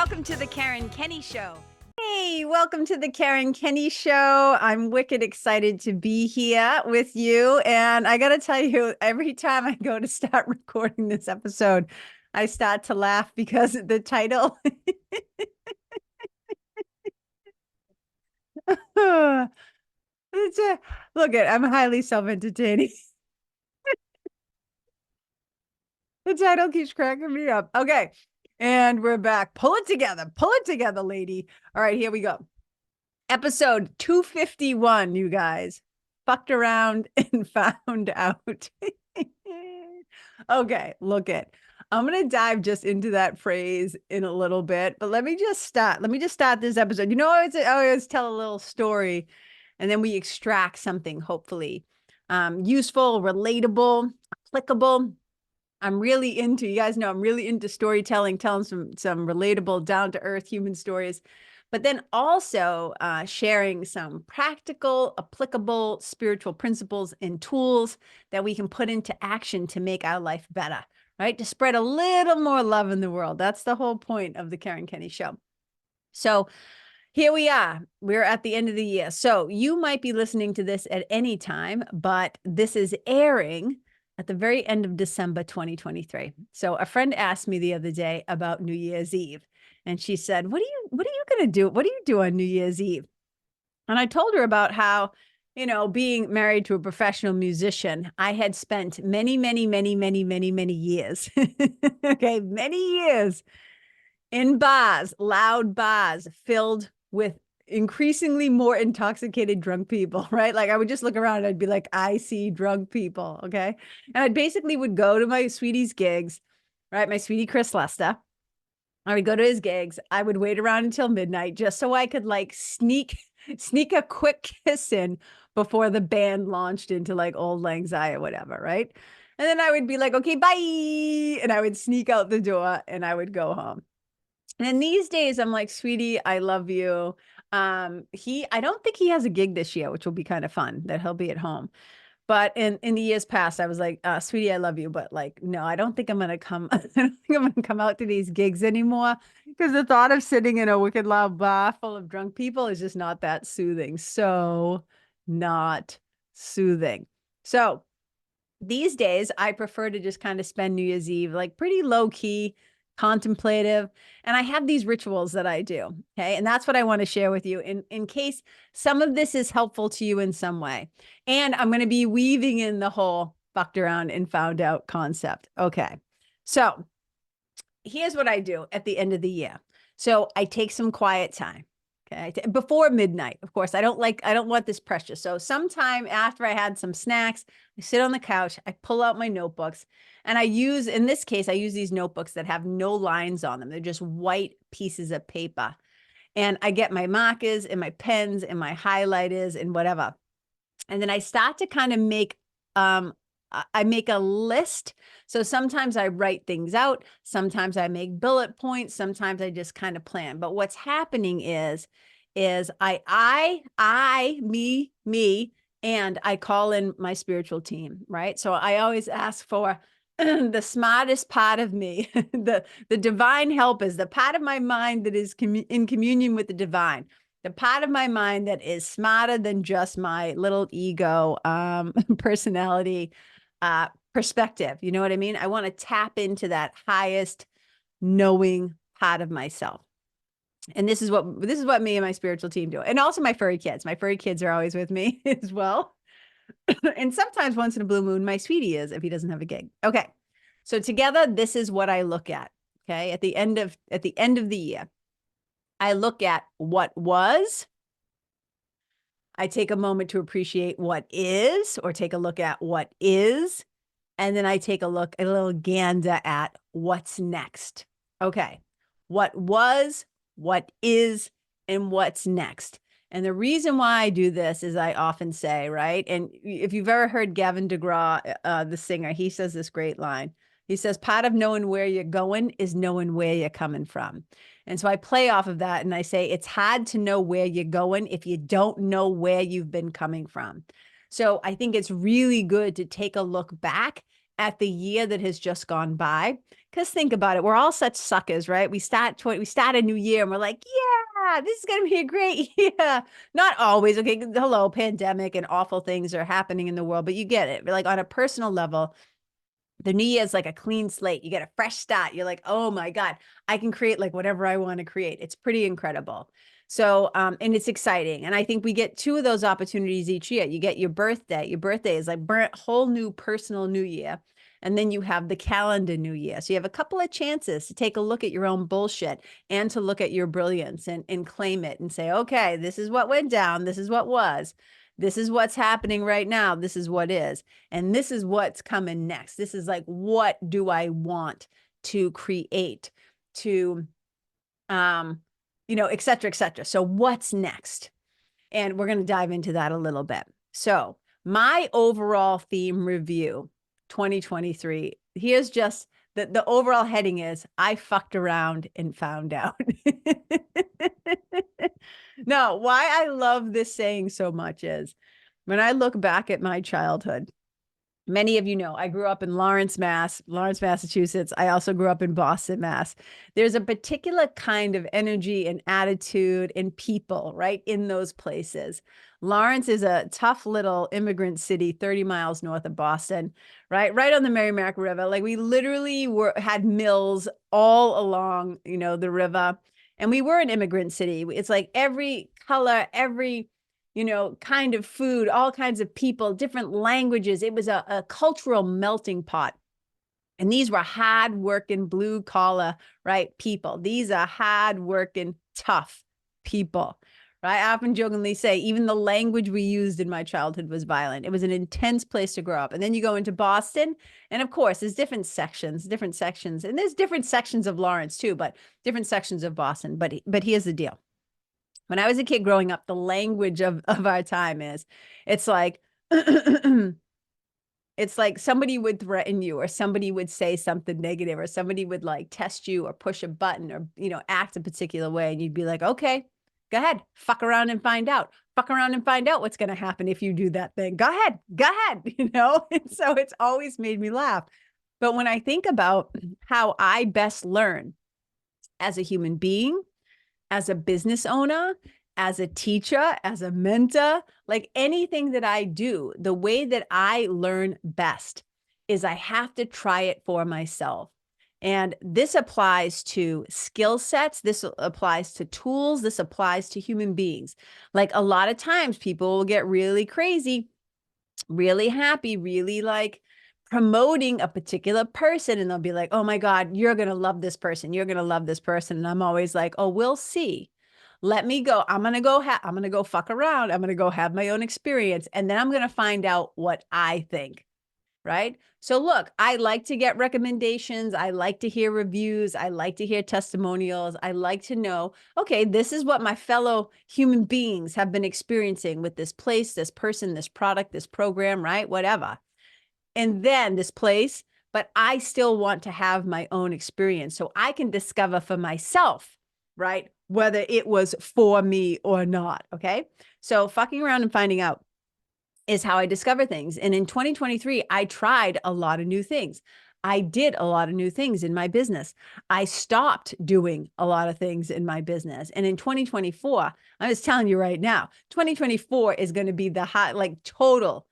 Welcome to the Karen Kenney Show. Hey, welcome to the Karen Kenney Show. I'm wicked excited to be here with you. And I got to tell you, every time I go to start recording this episode, I start to laugh because the title. Look I'm highly self-entertaining. The title keeps cracking me up. Okay. And we're back. Pull it together, lady. All right, here we go. Episode 251, you guys. Fucked around and found out. Okay, I'm going to dive just into that phrase in a little bit, but let me just start this episode. You know, I always tell a little story and then we extract something, hopefully, useful, relatable, applicable. You guys know I'm really into storytelling, telling some relatable, down-to-earth human stories, but then also sharing some practical, applicable spiritual principles and tools that we can put into action to make our life better, right? To spread a little more love in the world. That's the whole point of the Karen Kenney Show. So here we are. We're at the end of the year. So you might be listening to this at any time, but this is airing at the very end of December 2023. So a friend asked me the other day about New Year's Eve. And she said, what are you going to do? What do you do on New Year's Eve? And I told her about how, being married to a professional musician, I had spent many, many, many, many, many, many years, okay, many years in bars, loud bars filled with increasingly more intoxicated drunk people, right? Like I would just look around and I'd be like, I see drunk people. Okay. And I basically would go to my sweetie's gigs, right? My sweetie, Chris Lester. I would go to his gigs. I would wait around until midnight just so I could like sneak a quick kiss in before the band launched into like Old Lang Syne or whatever. Right. And then I would be like, okay, bye. And I would sneak out the door and I would go home. And these days I'm like, sweetie, I love you. I don't think he has a gig this year, which will be kind of fun that he'll be at home. But in the years past, I was like, sweetie, I love you. But like, no, I don't think I'm going to come. I don't think I'm going to come out to these gigs anymore because the thought of sitting in a wicked loud bar full of drunk people is just not that soothing. So not soothing. So these days I prefer to just kind of spend New Year's Eve, like pretty low key, contemplative. And I have these rituals that I do. Okay. And that's what I want to share with you in case some of this is helpful to you in some way. And I'm going to be weaving in the whole fucked around and found out concept. Okay. So here's what I do at the end of the year. So I take some quiet time. Okay. Before midnight, of course, I don't want this pressure. So sometime after I had some snacks, I sit on the couch, I pull out my notebooks, and in this case, I use these notebooks that have no lines on them. They're just white pieces of paper. And I get my markers and my pens and my highlighters and whatever. And then I start to kind of make a list. So sometimes I write things out. Sometimes I make bullet points. Sometimes I just kind of plan. But what's happening is me, and I call in my spiritual team, right? So I always ask for the smartest part of me, the divine helpers, the part of my mind that is in communion with the divine, the part of my mind that is smarter than just my little ego, personality, perspective. You know what I mean? I want to tap into that highest knowing part of myself. And this is what me and my spiritual team do. And also my furry kids. My furry kids are always with me as well. And sometimes once in a blue moon, my sweetie is, if he doesn't have a gig. Okay. So together, this is what I look at. Okay. At the end of the year, I look at what was. I take a moment to appreciate what is, or take a look at what is. And then I take a little gander at what's next. Okay. What was, what is, and what's next. And the reason why I do this is I often say, right? And if you've ever heard Gavin DeGraw, the singer, he says this great line. He says, part of knowing where you're going is knowing where you're coming from. And so I play off of that and I say, it's hard to know where you're going if you don't know where you've been coming from. So I think it's really good to take a look back at the year that has just gone by. Because think about it, we're all such suckers, right? We start a new year and we're like, yeah, this is going to be a great year. Not always. Okay. Hello, pandemic and awful things are happening in the world, but you get it. Like on a personal level, the new year is like a clean slate. You get a fresh start. You're like, oh my God, I can create like whatever I want to create. It's pretty incredible. So, and it's exciting. And I think we get two of those opportunities each year. You get your birthday. Your birthday is like whole new personal new year. And then you have the calendar new year. So you have a couple of chances to take a look at your own bullshit and to look at your brilliance and claim it and say, okay, this is what went down. This is what was. This is what's happening right now. This is what is. And this is what's coming next. This is like, what do I want to create, to, et cetera, et cetera. So what's next? And we're going to dive into that a little bit. So my overall theme review, 2023, here's just the overall heading is, I fucked around and found out. No, why I love this saying so much is when I look back at my childhood, many of you know I grew up in Lawrence, Massachusetts. I also grew up in Boston, Mass. There's a particular kind of energy and attitude and people, right, in those places. Lawrence is a tough little immigrant city, 30 miles north of Boston, right on the Merrimack River. Like we literally had mills all along, the river. And we were an immigrant city. It's like every color, every kind of food, all kinds of people, different languages. It was a cultural melting pot. And these were hard-working, blue-collar, right, people. These are hard-working, tough people, right? I often jokingly say, even the language we used in my childhood was violent. It was an intense place to grow up. And then you go into Boston, and of course, there's different sections, and there's different sections of Lawrence too, but different sections of Boston. But here's the deal. When I was a kid growing up, the language of our time it's like, it's like somebody would threaten you or somebody would say something negative or somebody would like test you or push a button or, act a particular way. And you'd be like, okay, go ahead, fuck around and find out. Fuck around and find out what's going to happen if you do that thing. Go ahead. And so it's always made me laugh. But when I think about how I best learn as a human being, as a business owner, as a teacher, as a mentor, like anything that I do, the way that I learn best is I have to try it for myself. And this applies to skill sets. This applies to tools. This applies to human beings. Like a lot of times people will get really crazy, really happy, really like promoting a particular person. And they'll be like, oh my God, you're going to love this person. You're going to love this person. And I'm always like, oh, we'll see. Let me go. I'm going to go fuck around. I'm going to go have my own experience. And then I'm going to find out what I think. Right. So look, I like to get recommendations. I like to hear reviews. I like to hear testimonials. I like to know, okay, this is what my fellow human beings have been experiencing with this place, this person, this product, this program, right? Whatever. And then this place, but I still want to have my own experience so I can discover for myself, right? Whether it was for me or not. Okay. So fucking around and finding out is how I discover things. And in 2023, I tried a lot of new things. I did a lot of new things in my business. I stopped doing a lot of things in my business. And in 2024, I'm just telling you right now, 2024 is going to be the hot, like total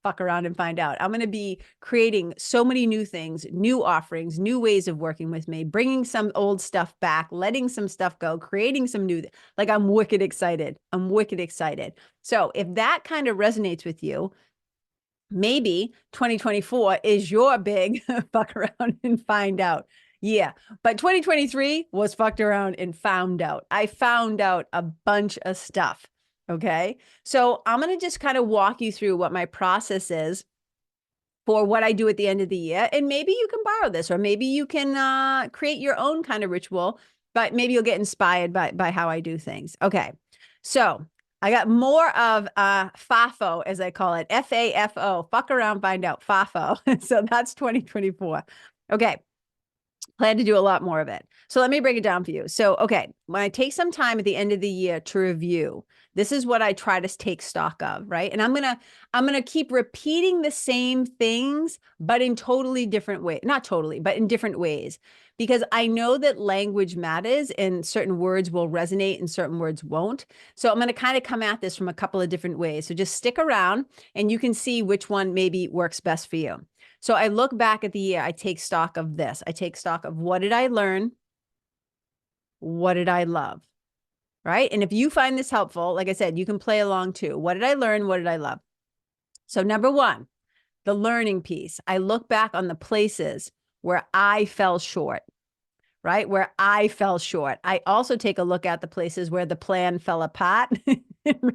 fuck around and find out. I'm going to be creating so many new things, new offerings, new ways of working with me, bringing some old stuff back, letting some stuff go, creating some new, like I'm wicked excited. So if that kind of resonates with you, maybe 2024 is your big fuck around and find out. Yeah. But 2023 was fucked around and found out. I found out a bunch of stuff. Okay. So I'm going to just kind of walk you through what my process is for what I do at the end of the year. And maybe you can borrow this, or maybe you can create your own kind of ritual, but maybe you'll get inspired by how I do things. Okay. So I got more of FAFO, as I call it, FAFO, fuck around, find out, FAFO. So that's 2024. Okay. Plan to do a lot more of it. So let me break it down for you. So, okay, when I take some time at the end of the year to review, this is what I try to take stock of, right? And I'm going to keep repeating the same things, but in totally different ways. Not totally, but in different ways. Because I know that language matters and certain words will resonate and certain words won't. So I'm going to kind of come at this from a couple of different ways. So just stick around and you can see which one maybe works best for you. So I look back at the year, I take stock of this. I take stock of what did I learn? What did I love? Right? And if you find this helpful, like I said, you can play along too. What did I learn? What did I love? So number one, the learning piece. I look back on the places where I fell short, right? Where I fell short. I also take a look at the places where the plan fell apart,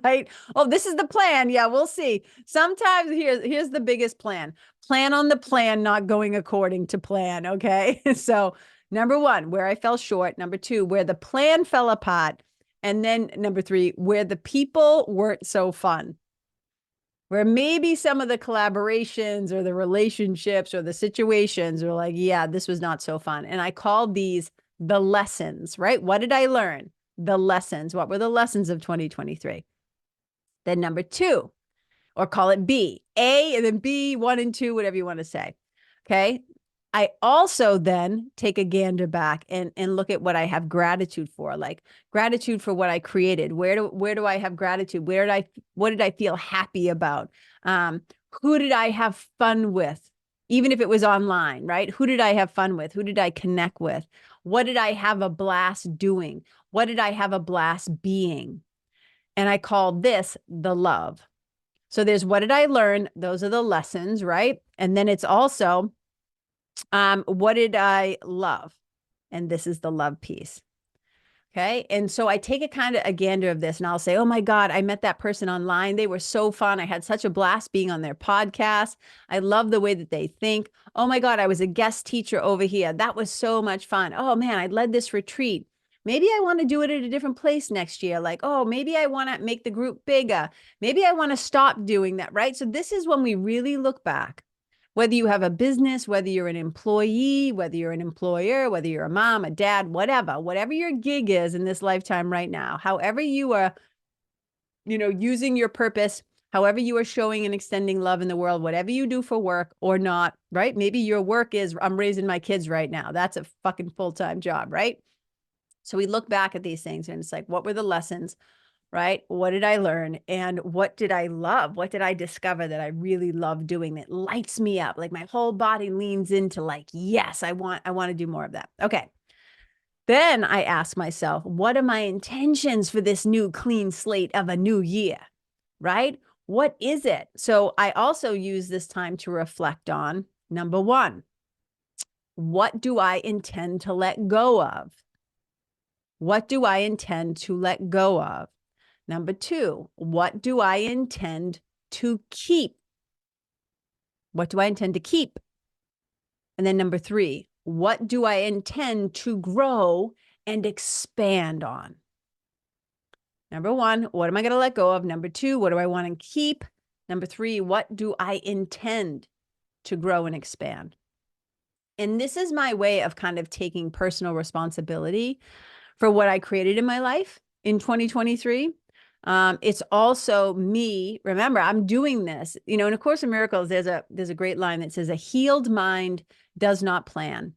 right? Oh, this is the plan. Yeah, we'll see. Sometimes here's the biggest plan. Plan on the plan not going according to plan, okay? So number one, where I fell short. Number two, where the plan fell apart. And then number three, where the people weren't so fun. Where maybe some of the collaborations or the relationships or the situations are like, yeah, this was not so fun. And I called these the lessons, right? What did I learn? The lessons. What were the lessons of 2023? Then number two, or call it B, A and then B, 1 and 2, whatever you want to say. Okay. I also then take a gander back and look at what I have gratitude for, like gratitude for what I created. Where do I have gratitude? What did I feel happy about? Who did I have fun with? Even if it was online, right? Who did I have fun with? Who did I connect with? What did I have a blast doing? What did I have a blast being? And I called this the love. So there's what did I learn? Those are the lessons, right? And then it's also, what did I love? And this is the love piece. Okay. And so I take a kind of a gander of this and I'll say, oh my God, I met that person online. They were so fun. I had such a blast being on their podcast. I love the way that they think. Oh my God, I was a guest teacher over here. That was so much fun. Oh man, I led this retreat. Maybe I want to do it at a different place next year. Like, oh, maybe I want to make the group bigger. Maybe I want to stop doing that, right? So this is when we really look back. Whether you have a business, whether you're an employee, whether you're an employer, whether you're a mom, a dad, whatever your gig is in this lifetime right now, however you are, using your purpose, however you are showing and extending love in the world, whatever you do for work or not, right? Maybe your work is, I'm raising my kids right now. That's a fucking full-time job, right? So we look back at these things and it's like, what were the lessons? Right? What did I learn? And what did I love? What did I discover that I really love doing that lights me up? Like my whole body leans into like, yes, I want to do more of that. Okay. Then I ask myself, what are my intentions for this new clean slate of a new year? Right? What is it? So I also use this time to reflect on number one, what do I intend to let go of? What do I intend to let go of? Number two, what do I intend to keep? What do I intend to keep? And then number three, what do I intend to grow and expand on? Number one, what am I going to let go of? Number two, what do I want to keep? Number three, what do I intend to grow and expand? And this is my way of kind of taking personal responsibility for what I created in my life in 2023. It's also me. Remember, I'm doing this, in A Course in Miracles, there's a great line that says, a healed mind does not plan.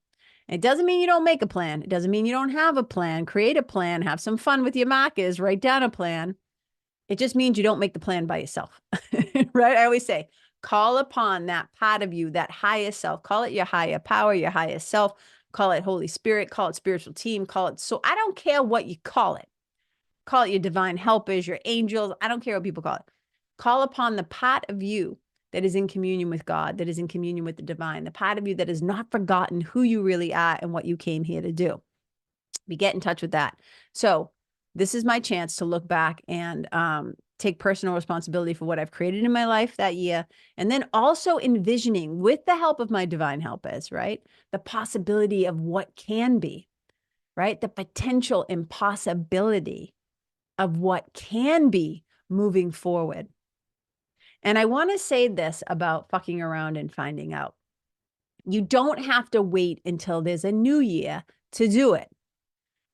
It doesn't mean you don't make a plan. It doesn't mean you don't have a plan. Create a plan, have some fun with your markers, write down a plan. It just means you don't make the plan by yourself, right? I always say, call upon that part of you, that highest self, call it your higher power, your highest self, call it Holy Spirit, call it spiritual team, call it. So I don't care what you call it. Call it your divine helpers, your angels. I don't care what people call it. Call upon the part of you that is in communion with God, that is in communion with the divine, the part of you that has not forgotten who you really are and what you came here to do. We get in touch with that. So this is my chance to look back and take personal responsibility for what I've created in my life that year. And then also envisioning, with the help of my divine helpers, right, the possibility of what can be, right? The potential impossibility of what can be moving forward. And I want to say this about fucking around and finding out. You don't have to wait until there's a new year to do it.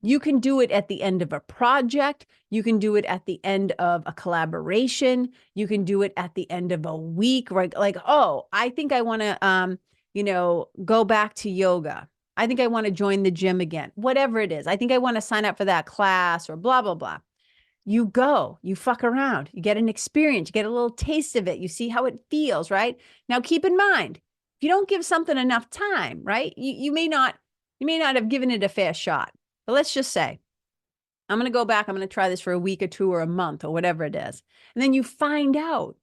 You can do it at the end of a project. You can do it at the end of a collaboration. You can do it at the end of a week, right? Like, oh, I think I want to, go back to yoga. I think I want to join the gym again, whatever it is. I think I want to sign up for that class or blah, blah, blah. You go, you fuck around, you get an experience, you get a little taste of it. You see how it feels, right? Now, keep in mind, if you don't give something enough time, right? You may not have given it a fair shot. But let's just say, I'm going to go back. I'm going to try this for a week or two or a month or whatever it is. And then you find out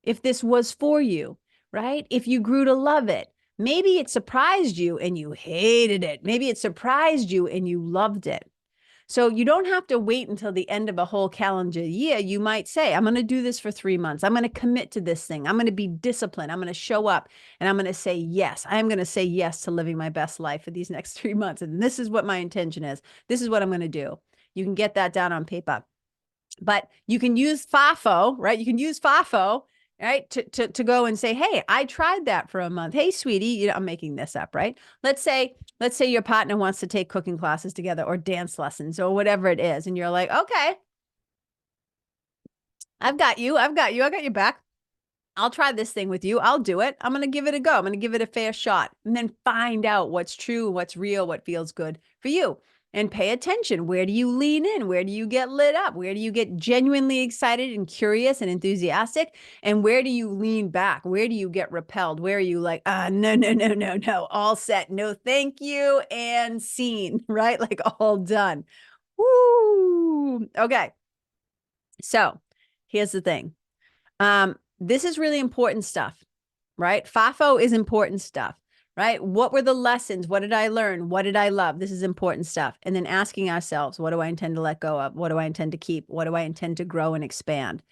if this was for you, right? If you grew to love it. Maybe it surprised you and you hated it. Maybe it surprised you and you loved it. So you don't have to wait until the end of a whole calendar year. You might say, I'm going to do this for 3 months. I'm going to commit to this thing. I'm going to be disciplined. I'm going to show up and I'm going to say yes. I'm going to say yes to living my best life for these next 3 months. And this is what my intention is. This is what I'm going to do. You can get that down on paper. But you can use FAFO, right? You can use FAFO, right? To go and say, hey, I tried that for a month. Hey, sweetie, I'm making this up, right? Let's say your partner wants to take cooking classes together or dance lessons or whatever it is. And you're like, okay, I've got you. I got your back. I'll try this thing with you. I'll do it. I'm going to give it a go. I'm going to give it a fair shot and then find out what's true, what's real, what feels good for you. And pay attention. Where do you lean in? Where do you get lit up? Where do you get genuinely excited and curious and enthusiastic? And where do you lean back? Where do you get repelled? Where are you like, no, all set. No, thank you. And scene, right? Like all done. Woo. Okay. So here's the thing. This is really important stuff, right? FAFO is important stuff. Right? What were the lessons? What did I learn? What did I love? This is important stuff. And then asking ourselves, what do I intend to let go of? What do I intend to keep? What do I intend to grow and expand?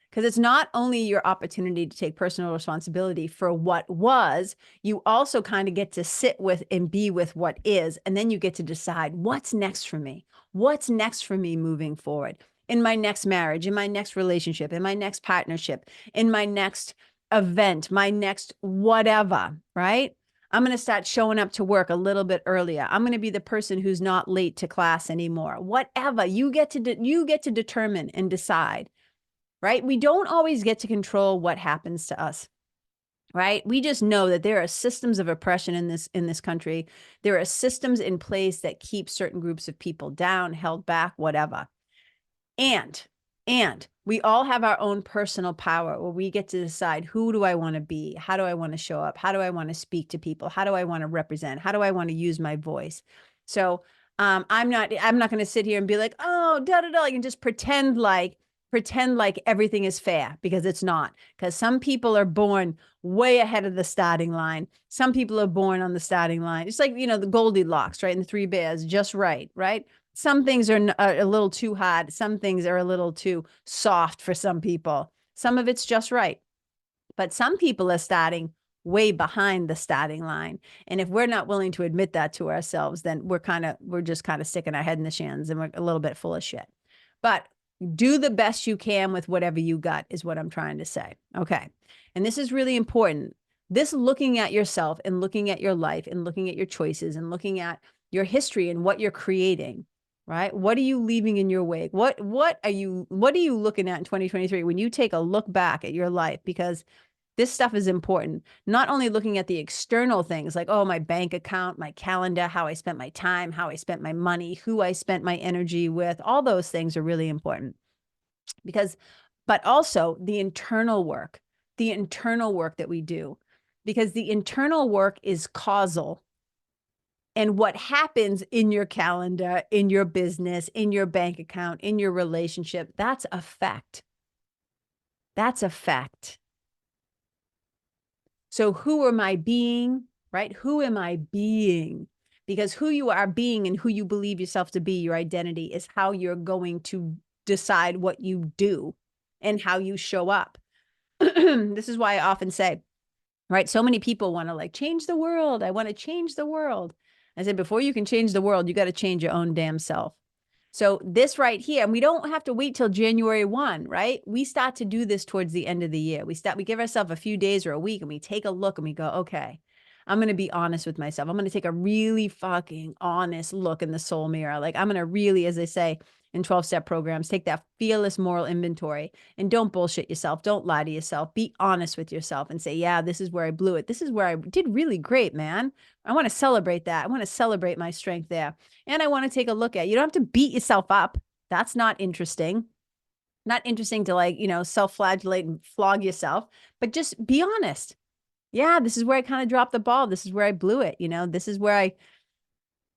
Because it's not only your opportunity to take personal responsibility for what was, you also kind of get to sit with and be with what is. And then you get to decide what's next for me? What's next for me moving forward? In my next marriage, in my next relationship, in my next partnership, in my next event, my next whatever, right? I'm going to start showing up to work a little bit earlier. I'm going to be the person who's not late to class anymore. Whatever you get to determine and decide, right? We don't always get to control what happens to us, right? We just know that there are systems of oppression in this country. There are systems in place that keep certain groups of people down, held back, whatever. And we all have our own personal power where we get to decide, who do I want to be? How do I want to show up? How do I want to speak to people? How do I want to represent? How do I want to use my voice? So I'm not going to sit here and be like, oh, like, and just pretend like everything is fair, because it's not. Because some people are born way ahead of the starting line. Some people are born on the starting line. It's like, the Goldilocks, right? And the 3 bears, just right? Some things are a little too hard. Some things are a little too soft for some people. Some of it's just right. But some people are starting way behind the starting line. And if we're not willing to admit that to ourselves, then we're just kind of sticking our head in the sands and we're a little bit full of shit. But do the best you can with whatever you got is what I'm trying to say. Okay. And this is really important. This looking at yourself and looking at your life and looking at your choices and looking at your history and what you're creating. Right? What are you leaving in your wake? What are you looking at in 2023 when you take a look back at your life? Because this stuff is important. Not only looking at the external things like, oh, my bank account, my calendar, how I spent my time, how I spent my money, who I spent my energy with, all those things are really important. But also the internal work that we do, because the internal work is causal. And what happens in your calendar, in your business, in your bank account, in your relationship, that's a fact. That's a fact. So who am I being, right? Who am I being? Because who you are being and who you believe yourself to be, your identity, is how you're going to decide what you do and how you show up. This is why I often say, right? So many people want to change the world. I want to change the world. I said, before you can change the world, you got to change your own damn self. So this right here, and we don't have to wait till January 1, right? We start to do this towards the end of the year. We give ourselves a few days or a week and we take a look and we go, okay, I'm going to be honest with myself. I'm going to take a really fucking honest look in the soul mirror. Like I'm going to really, as they say in 12-step programs, take that fearless moral inventory and don't bullshit yourself. Don't lie to yourself. Be honest with yourself and say, yeah, this is where I blew it. This is where I did really great, man. I want to celebrate that. I want to celebrate my strength there. And I want to take a look at it. You don't have to beat yourself up. That's not interesting. Not interesting to like, self-flagellate and flog yourself, but just be honest. Yeah, this is where I kind of dropped the ball. This is where I blew it. This is where I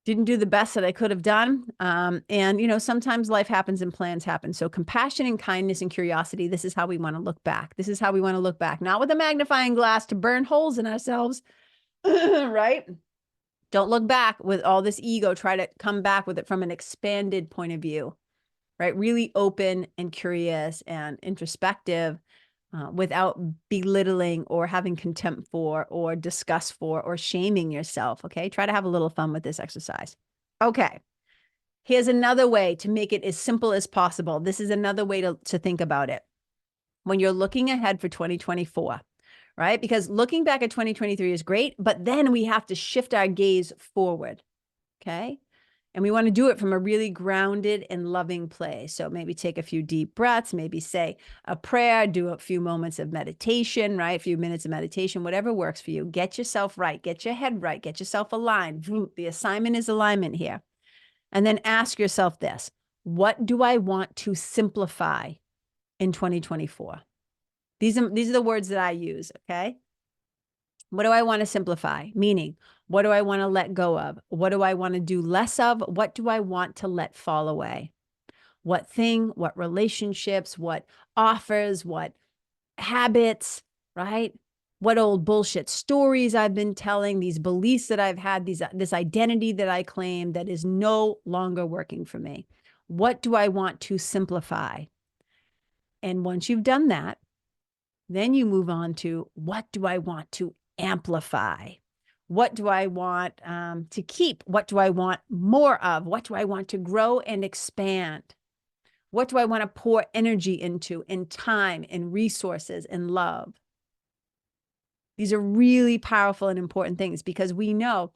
didn't do the best that I could have done. And sometimes life happens and plans happen. So compassion and kindness and curiosity, this is how we want to look back. This is how we want to look back, not with a magnifying glass to burn holes in ourselves, right? Don't look back with all this ego. Try to come back with it from an expanded point of view, right? Really open and curious and introspective. Without belittling or having contempt for or disgust for or shaming yourself. Okay. Try to have a little fun with this exercise. Okay. Here's another way to make it as simple as possible. This is another way to think about it. When you're looking ahead for 2024, right? Because looking back at 2023 is great, but then we have to shift our gaze forward. Okay. And we want to do it from a really grounded and loving place. So maybe take a few deep breaths, maybe say a prayer, do a few moments of meditation, right? A few minutes of meditation, whatever works for you. Get yourself right, get your head right, get yourself aligned. The assignment is alignment here. And then ask yourself this: what do I want to simplify in 2024? These are the words that I use, okay? What do I want to simplify? Meaning, what do I want to let go of? What do I want to do less of? What do I want to let fall away? What thing, what relationships, what offers, what habits, right? What old bullshit stories I've been telling, these beliefs that I've had, this identity that I claim that is no longer working for me. What do I want to simplify? And once you've done that, then you move on to what do I want to amplify? What do I want to keep? What do I want more of? What do I want to grow and expand? What do I want to pour energy into in time and resources and love? These are really powerful and important things because we know,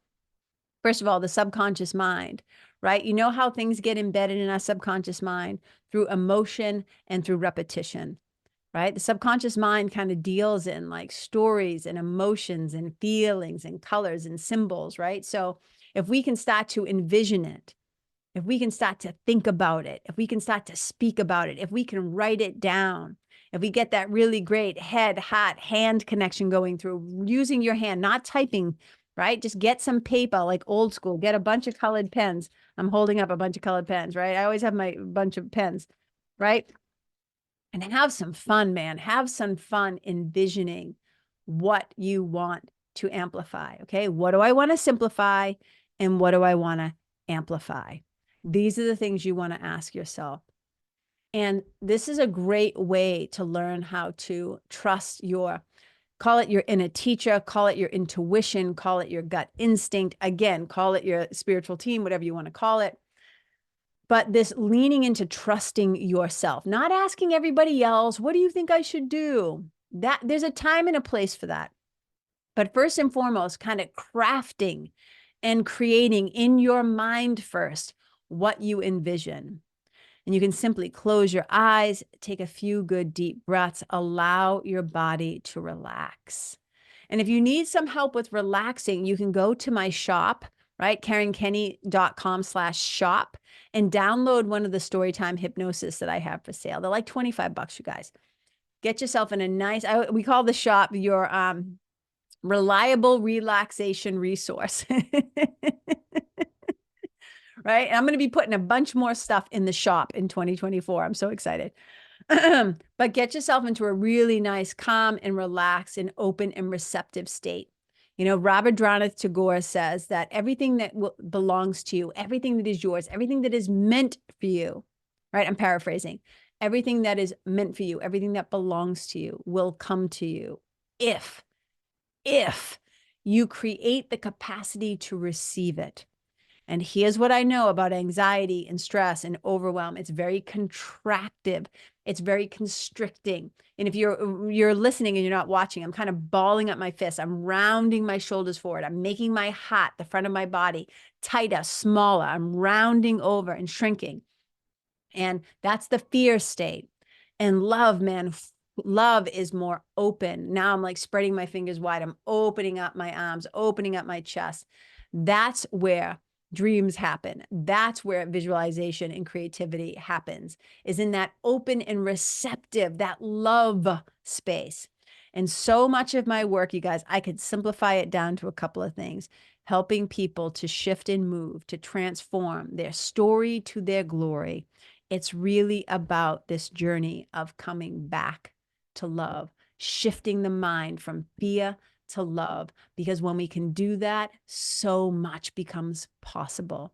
first of all, the subconscious mind, right? You know how things get embedded in our subconscious mind through emotion and through repetition. Right? The subconscious mind kind of deals in like stories and emotions and feelings and colors and symbols, right? So if we can start to envision it, if we can start to think about it, if we can start to speak about it, if we can write it down, if we get that really great head, heart, hand connection going through using your hand, not typing, right? Just get some paper, like old school, get a bunch of colored pens. I'm holding up a bunch of colored pens, right? I always have my bunch of pens, right? And have some fun, man. Have some fun envisioning what you want to amplify. Okay. What do I want to simplify? And what do I want to amplify? These are the things you want to ask yourself. And this is a great way to learn how to trust call it your inner teacher, call it your intuition, call it your gut instinct. Again, call it your spiritual team, whatever you want to call it. But this leaning into trusting yourself, not asking everybody else, what do you think I should do? That there's a time and a place for that. But first and foremost, kind of crafting and creating in your mind first what you envision. And you can simply close your eyes, take a few good deep breaths, allow your body to relax. And if you need some help with relaxing, you can go to my shop, right? KarenKenney.com/shop and download one of the Storytime hypnosis that I have for sale. They're like $25, you guys. Get yourself in a nice, we call the shop your reliable relaxation resource. Right? And I'm going to be putting a bunch more stuff in the shop in 2024. I'm so excited. But get yourself into a really nice, calm and relaxed and open and receptive state. Rabindranath Tagore says that everything that belongs to you, everything that is yours, everything that is meant for you, right? I'm paraphrasing. Everything that is meant for you, everything that belongs to you will come to you if you create the capacity to receive it. And here's what I know about anxiety and stress and overwhelm. It's very contractive. It's very constricting. And if you're listening and you're not watching, I'm kind of balling up my fists. I'm rounding my shoulders forward. I'm making my heart, the front of my body, tighter, smaller. I'm rounding over and shrinking. And that's the fear state. And love, man, love is more open. Now I'm like spreading my fingers wide. I'm opening up my arms, opening up my chest. That's where dreams happen. That's where visualization and creativity happens, is in that open and receptive, that love space. And so much of my work, you guys, I could simplify it down to a couple of things: helping people to shift and move, to transform their story to their glory. It's really about this journey of coming back to love, shifting the mind from fear to love, because when we can do that, so much becomes possible.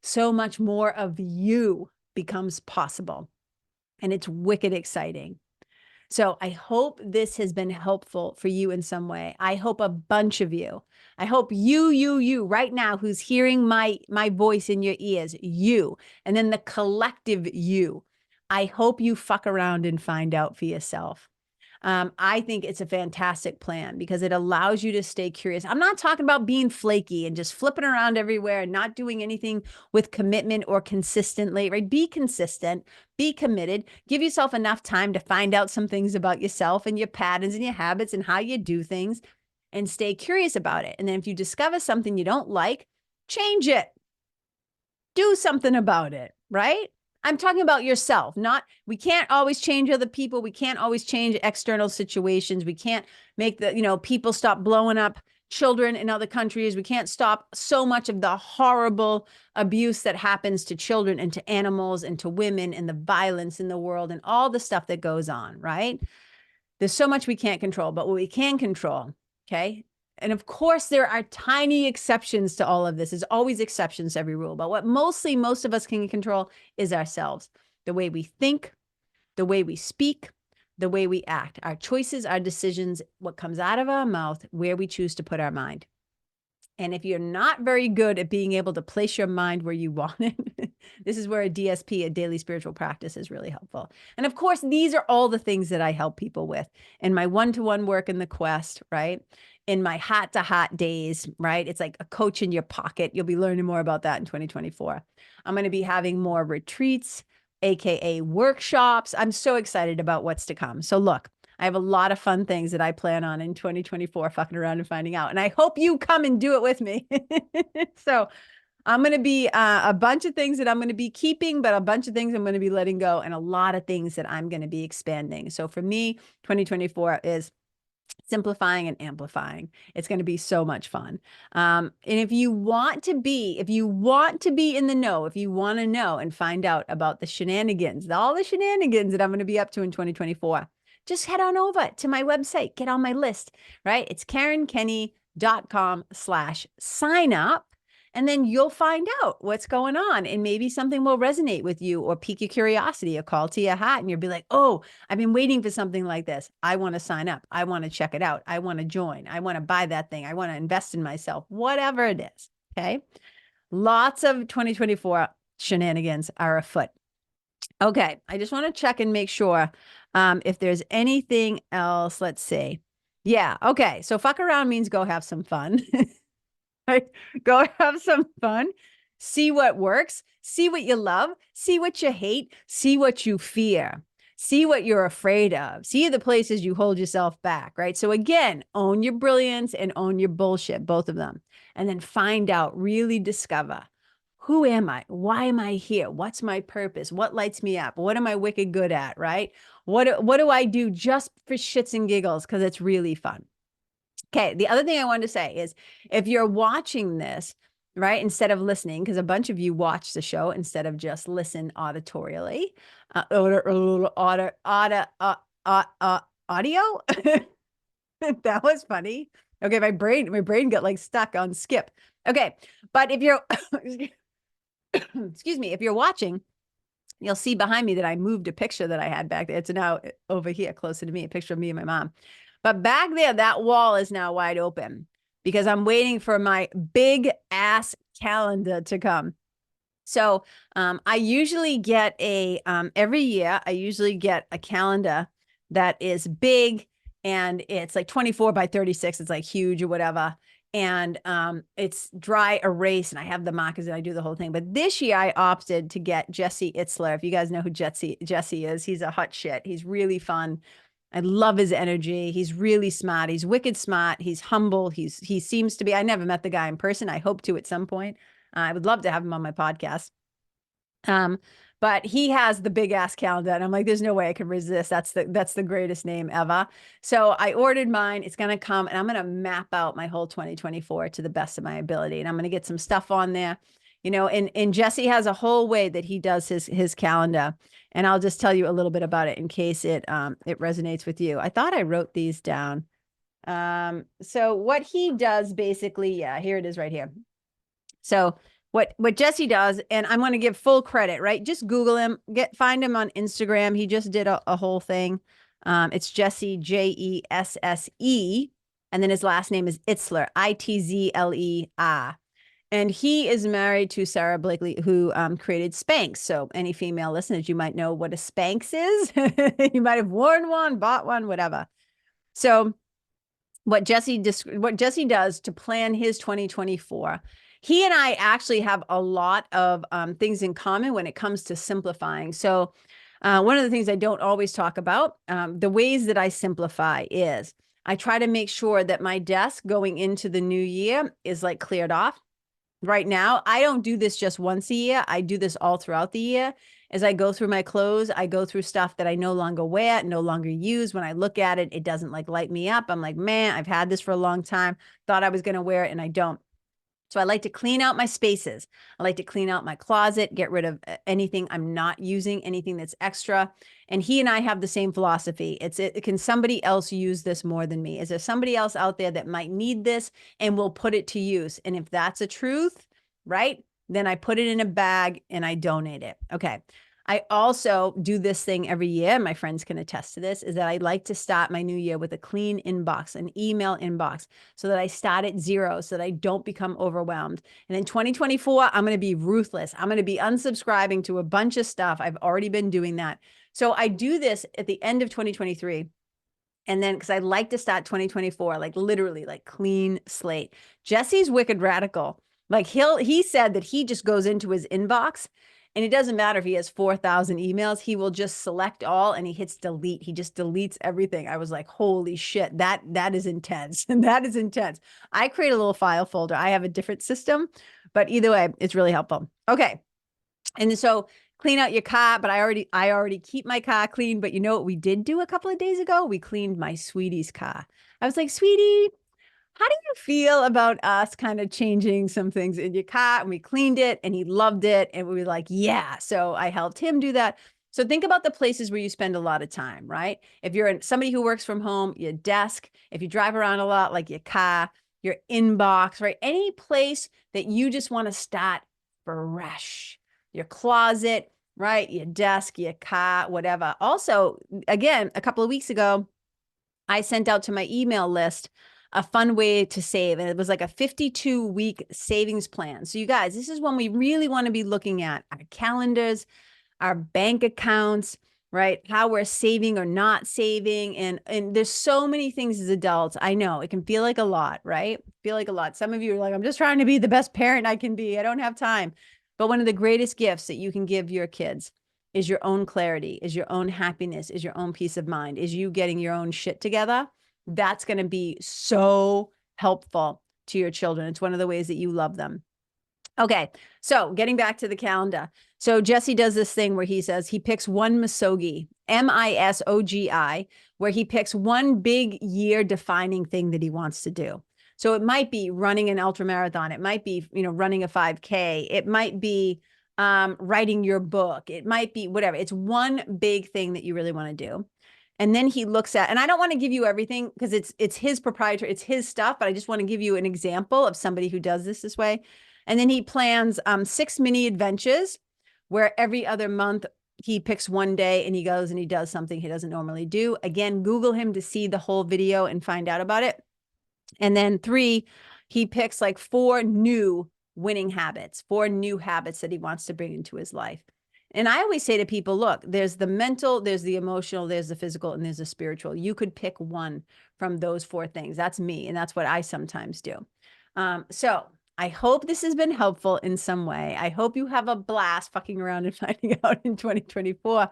So much more of you becomes possible. And it's wicked exciting. So I hope this has been helpful for you in some way. I hope a bunch of you, I hope you right now who's hearing my voice in your ears, you, and then the collective you, I hope you fuck around and find out for yourself. I think it's a fantastic plan because it allows you to stay curious. I'm not talking about being flaky and just flipping around everywhere and not doing anything with commitment or consistently, right? Be consistent, be committed, give yourself enough time to find out some things about yourself and your patterns and your habits and how you do things, and stay curious about it. And then if you discover something you don't like, change it. Do something about it, right? I'm talking about yourself, we can't always change other people. We can't always change external situations. We can't make people stop blowing up children in other countries. We can't stop so much of the horrible abuse that happens to children and to animals and to women and the violence in the world and all the stuff that goes on, right? There's so much we can't control, but what we can control, okay? And of course, there are tiny exceptions to all of this. There's always exceptions to every rule. But what most of us can control is ourselves. The way we think, the way we speak, the way we act. Our choices, our decisions, what comes out of our mouth, where we choose to put our mind. And if you're not very good at being able to place your mind where you want it, this is where a DSP, a daily spiritual practice, is really helpful. And of course, these are all the things that I help people with in my one-to-one work in the Quest, right? In my hot-to-hot days, right? It's like a coach in your pocket. You'll be learning more about that in 2024. I'm going to be having more retreats, AKA workshops. I'm so excited about what's to come. So look, I have a lot of fun things that I plan on in 2024, fucking around and finding out. And I hope you come and do it with me. So I'm going to be a bunch of things that I'm going to be keeping, but a bunch of things I'm going to be letting go, and a lot of things that I'm going to be expanding. So for me, 2024 is simplifying and amplifying. It's going to be so much fun. And if you want to be in the know, if you want to know and find out about the shenanigans, all the shenanigans that I'm going to be up to in 2024, just head on over to my website, get on my list, right? It's KarenKenney.com/sign up. And then you'll find out what's going on, and maybe something will resonate with you or pique your curiosity, a call to your heart, and you'll be like, oh, I've been waiting for something like this. I want to sign up. I want to check it out. I want to join. I want to buy that thing. I want to invest in myself, whatever it is. Okay. Lots of 2024 shenanigans are afoot. Okay. I just want to check and make sure if there's anything else. Let's see. Yeah. Okay. So fuck around means go have some fun. Right? Go have some fun, see what works, see what you love, see what you hate, see what you fear, see what you're afraid of, see the places you hold yourself back, right? So again, own your brilliance and own your bullshit, both of them. And then find out, really discover, who am I? Why am I here? What's my purpose? What lights me up? What am I wicked good at, right? What do I do just for shits and giggles because it's really fun? Okay, the other thing I wanted to say is, if you're watching this, right, instead of listening, because a bunch of you watch the show instead of just listen auditorially, audio. That was funny. Okay, my brain got like stuck on skip. Okay, but if you're, excuse me, if you're watching, you'll see behind me that I moved a picture that I had back there. It's now over here, closer to me, a picture of me and my mom. But back there, that wall is now wide open because I'm waiting for my big ass calendar to come. So I usually get every year, I usually get a calendar that is big and it's like 24 by 36. It's like huge or whatever. And it's dry erase and I have the markers and I do the whole thing. But this year I opted to get Jesse Itzler. If you guys know who Jesse is, he's a hot shit. He's really fun. I love his energy. He's really smart. He's wicked smart. He's humble. He seems to be, I never met the guy in person. I hope to at some point. I would love to have him on my podcast. But he has the big ass calendar and I'm like, there's no way I can resist. That's the greatest name ever. So I ordered mine. It's going to come and I'm going to map out my whole 2024 to the best of my ability. And I'm going to get some stuff on there, you know, and Jesse has a whole way that he does his calendar. And I'll just tell you a little bit about it in case it resonates with you. I thought I wrote these down. So what he does basically, yeah, here it is right here. So what Jesse does, and I'm going to give full credit, right? Just Google him, find him on Instagram. He just did a whole thing. It's Jesse, Jesse, and then his last name is Itzler, Itzler. And he is married to Sarah Blakely, who created Spanx. So any female listeners, you might know what a Spanx is. You might have worn one, bought one, whatever. So what Jesse does to plan his 2024, he and I actually have a lot of things in common when it comes to simplifying. So one of the things I don't always talk about, the ways that I simplify is I try to make sure that my desk going into the new year is like cleared off. Right now, I don't do this just once a year. I do this all throughout the year. As I go through my clothes, I go through stuff that I no longer wear, no longer use. When I look at it, it doesn't like light me up. I'm like, man, I've had this for a long time. Thought I was going to wear it and I don't. So I like to clean out my spaces. I like to clean out my closet, get rid of anything I'm not using, anything that's extra. And he and I have the same philosophy. Can somebody else use this more than me? Is there somebody else out there that might need this and will put it to use? And if that's a truth, right, then I put it in a bag and I donate it. Okay. I also do this thing every year. My friends can attest to this, is that I like to start my new year with a clean inbox, an email inbox, so that I start at zero, so that I don't become overwhelmed. And in 2024, I'm going to be ruthless. I'm going to be unsubscribing to a bunch of stuff. I've already been doing that. So I do this at the end of 2023. And then, because I like to start 2024, like literally like clean slate. Jesse's wicked radical. Like he said that he just goes into his inbox and it doesn't matter if he has 4,000 emails, he will just select all and he hits delete. He just deletes everything. I was like, holy shit, that is intense. And that is intense. I create a little file folder. I have a different system, but either way, it's really helpful. Okay. And so clean out your car, but I already keep my car clean. But you know what we did do a couple of days ago? We cleaned my sweetie's car. I was like, sweetie, how do you feel about us kind of changing some things in your car? And we cleaned it and he loved it. And we were like, yeah. So I helped him do that. So think about the places where you spend a lot of time, right? If you're somebody who works from home, your desk, if you drive around a lot, like your car, your inbox, right? Any place that you just want to start fresh, your closet, right? Your desk, your car, whatever. Also, again, a couple of weeks ago, I sent out to my email list a fun way to save. And it was like a 52-week savings plan. So you guys, this is when we really want to be looking at our calendars, our bank accounts, right? How we're saving or not saving. And there's so many things as adults. I know it can feel like a lot, right? Feel like a lot. Some of you are like, I'm just trying to be the best parent I can be. I don't have time. But one of the greatest gifts that you can give your kids is your own clarity, is your own happiness, is your own peace of mind, is you getting your own shit together. That's going to be so helpful to your children. It's one of the ways that you love them. Okay. So getting back to the calendar. So Jesse does this thing where he says he picks one misogi, MISOGI, where he picks one big year defining thing that he wants to do. So it might be running an ultra marathon. It might be, running a 5K. It might be writing your book. It might be whatever. It's one big thing that you really want to do. And then he looks at, and I don't want to give you everything because it's his proprietary, it's his stuff, but I just want to give you an example of somebody who does this way. And then he plans 6 mini adventures where every other month he picks one day and he goes and he does something he doesn't normally do. Again, Google him to see the whole video and find out about it. And then 3, he picks like 4 new winning habits, 4 new habits that he wants to bring into his life. And I always say to people, look, there's the mental, there's the emotional, there's the physical, and there's the spiritual. You could pick one from those 4 things. That's me. And that's what I sometimes do. So I hope this has been helpful in some way. I hope you have a blast fucking around and finding out in 2024.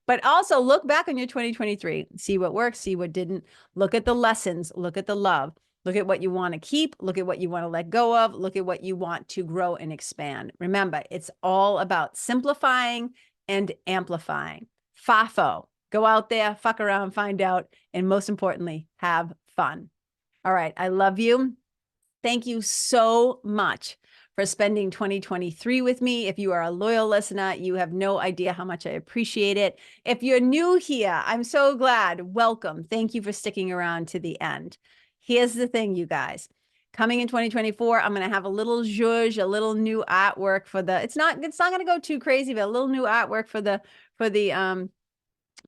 But also look back on your 2023, see what worked, see what didn't. Look at the lessons, look at the love, look at what you want to keep, look at what you want to let go of, look at what you want to grow and expand. Remember, it's all about simplifying and amplifying. FAFO, go out there, fuck around, find out, and most importantly, have fun. All right, I love you. Thank you so much for spending 2023 with me. If you are a loyal listener, you have no idea how much I appreciate it. If you're new here, I'm so glad. Welcome. Thank you for sticking around to the end. Here's the thing, you guys. Coming in 2024, I'm going to have a little zhuzh, a little new artwork for the, it's not going to go too crazy, but a little new artwork for the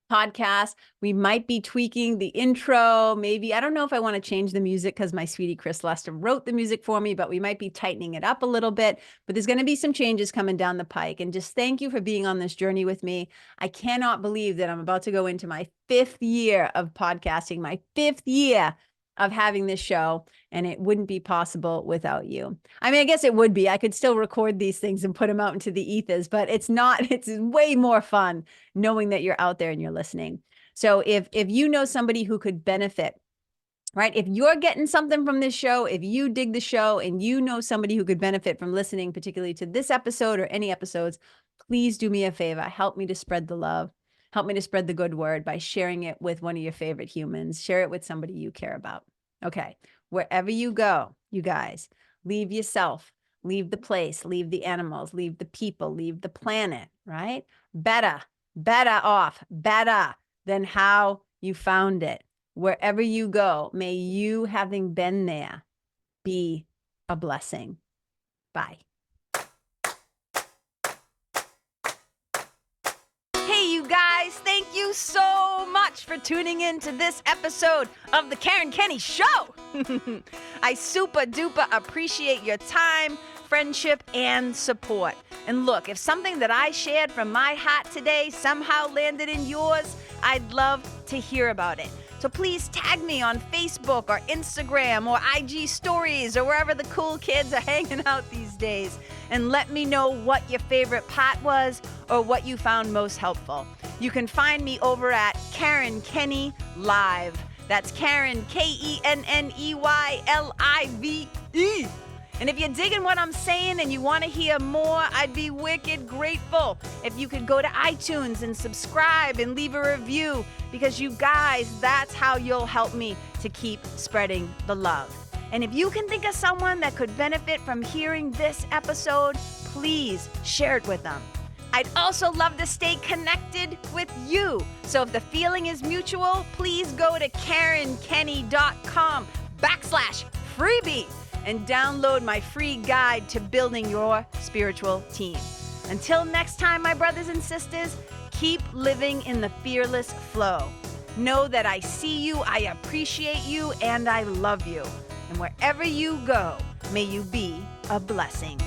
podcast. We might be tweaking the intro. Maybe, I don't know if I want to change the music because my sweetie Chris Lester wrote the music for me, but we might be tightening it up a little bit. But there's going to be some changes coming down the pike. And just thank you for being on this journey with me. I cannot believe that I'm about to go into my 5th year of podcasting, my 5th year of having this show, and it wouldn't be possible without you. I mean, I guess it would be. I could still record these things and put them out into the ethers, but it's not, it's way more fun knowing that you're out there and you're listening. So if you know somebody who could benefit, right? If you're getting something from this show, if you dig the show and you know somebody who could benefit from listening, particularly to this episode or any episodes, please do me a favor. Help me to spread the love. Help me to spread the good word by sharing it with one of your favorite humans. Share it with somebody you care about. Okay. Wherever you go, you guys, leave yourself, leave the place, leave the animals, leave the people, leave the planet, right? Better off, better than how you found it. Wherever you go, may you, having been there, be a blessing. Bye. Hey, you guys, thank you so much for tuning in to this episode of the Karen Kenney Show. I super duper appreciate your time, friendship, and support. And look, if something that I shared from my heart today somehow landed in yours, I'd love to hear about it. So please tag me on Facebook or Instagram or IG stories or wherever the cool kids are hanging out these days, and let me know what your favorite part was or what you found most helpful. You can find me over at Karen Kenney Live. That's Karen, KENNEYLIVE. And if you're digging what I'm saying and you want to hear more, I'd be wicked grateful if you could go to iTunes and subscribe and leave a review, because you guys, that's how you'll help me to keep spreading the love. And if you can think of someone that could benefit from hearing this episode, please share it with them. I'd also love to stay connected with you. So if the feeling is mutual, please go to KarenKenney.com/freebie and download my free guide to building your spiritual team. Until next time, my brothers and sisters, keep living in the fearless flow. Know that I see you, I appreciate you, and I love you. And wherever you go, may you be a blessing.